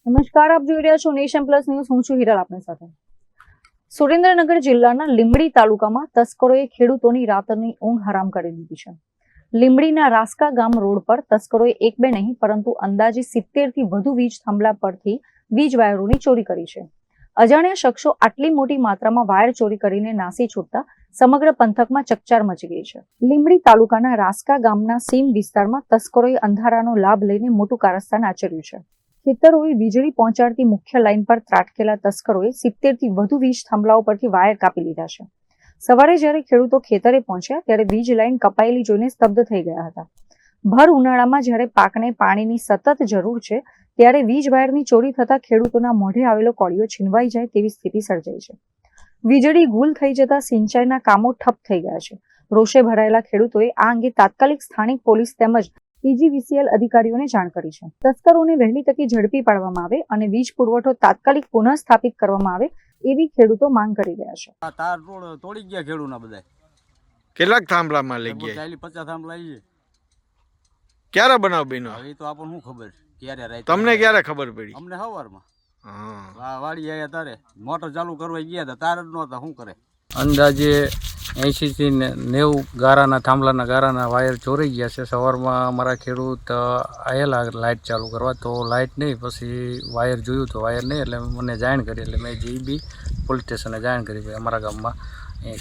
નમસ્કાર, આપ જોઈ રહ્યા છો નેશન પ્લસ ન્યૂઝ. હું છું હિરલ આપની સાથે. સુરેન્દ્રનગર જિલ્લાના લીંબડી તાલુકામાં તસ્કરોએ ખેડૂતોની રાતની ઊંઘ હરામ કરી દીધી છે. લીંબડીના રાસકા ગામ રોડ પર તસ્કરોએ એક બે નહીં પરંતુ અંદાજે 70 થી વધુ વીજ થાંભલા પરથી વીજ વાયરોની ચોરી કરી છે. અજાણ્યા શખ્સો આટલી મોટી માત્રામાં વાયર ચોરી કરીને નાસી છૂટતા સમગ્ર પંથકમાં ચકચાર મચી ગઈ છે. લીંબડી તાલુકાના રાસકા ગામના સીમ વિસ્તારમાં તસ્કરોએ અંધારાનો લાભ લઈને મોટું કારસ્તાન આચર્યું છે. ખેતરોએ વીજળી પહોંચાડતી મુખ્ય લાઇન પર ત્રાટકેલા તસ્કરોએ 70 થી વધુ વીજ થાંભલાઓ પરથી વાયર કાપી લીધા છે. સવારે જ્યારે ખેડૂતો ખેતરે પહોંચ્યા ત્યારે વીજ લાઇન કપાયેલી જોઈને સ્તબ્ધ થઈ ગયા હતા. ભર ઉનાળામાં જ્યારે પાકને પાણીની સતત જરૂર છે ત્યારે વીજ વાયરની ચોરી થતા ખેડૂતોના મોઢે આવેલો કોળિયો છીનવાઈ જાય તેવી સ્થિતિ સર્જાઈ છે. વીજળી ગુલ થઈ જતા સિંચાઈના કામો ઠપ થઈ ગયા છે. રોષે ભરાયેલા ખેડૂતોએ આ અંગે તાત્કાલિક સ્થાનિક પોલીસ તેમજ PGVCL અધિકારીઓને જાણ કરી છે. તસ્કરોને વહેલી તકે ઝડપી પાડવામાં આવે અને વીજ પુરવઠો તાત્કાલિક પુનઃ સ્થાપિત કરવામાં આવે એવી ખેડૂતો માંગ કરી રહ્યા છે. તાર તોડી ગયા ખેડૂતના બધા. કેટલાક થાંભલામાં લઈ ગયા? 50 થાંભલા છે. ક્યારે બનાવ બન્યો? હવે તો આપણને શું ખબર ક્યારે રાત. તમને ક્યારે ખબર પડી? અમને સવારમાં. હા, વાડી આવ્યા તારે મોટર ચાલુ કરવા ગયા હતા, તાર જ નહોતા. શું કરે? અંદાજે 80 થી 90 ગારાના થાંભલાના ગારાના વાયર ચોરી ગયા છે. સવારમાં અમારા ખેડૂત આવેલા લાઇટ ચાલુ કરવા, તો લાઇટ નહીં, પછી વાયર જોયું તો વાયર નહીં, એટલે મને જાણ કરી. એટલે મેં જીબી પોલીસ સ્ટેશને જાણ કરી ભાઈ અમારા ગામમાં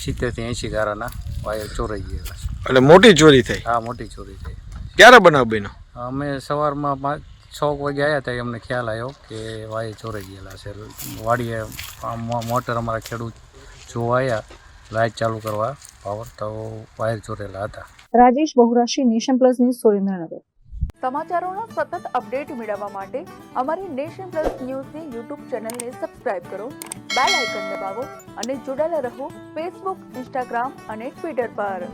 70 થી 80 ગારાના વાયર ચોરાઈ ગયેલા છે. એટલે મોટી ચોરી થઈ? હા, મોટી ચોરી થઈ. ક્યારે બનાવ બન્યો? અમે સવારમાં 6 વાગે આવ્યા હતા, અમને ખ્યાલ આવ્યો કે વાયર ચોરાઈ ગયેલા છે. વાડીએ મોટર અમારા ખેડૂત જોવા આવ્યા લાઇટ ચાલુ કરવા પાવર, તો વાયર ચોરેલા હતા. Rajesh બહુરાશી, nation plus news, Surendranagar. સમાચારોના સતત અપડેટ મેળવવા માટે અમારી નેશન પ્લસ ન્યૂઝની યુટ્યુબ ચેનલને સબસ્ક્રાઇબ કરો, બેલ આઇકન દબાવો અને જોડાયેલા રહો ફેસબુક, ઇન્સ્ટાગ્રામ અને ટ્વિટર પર.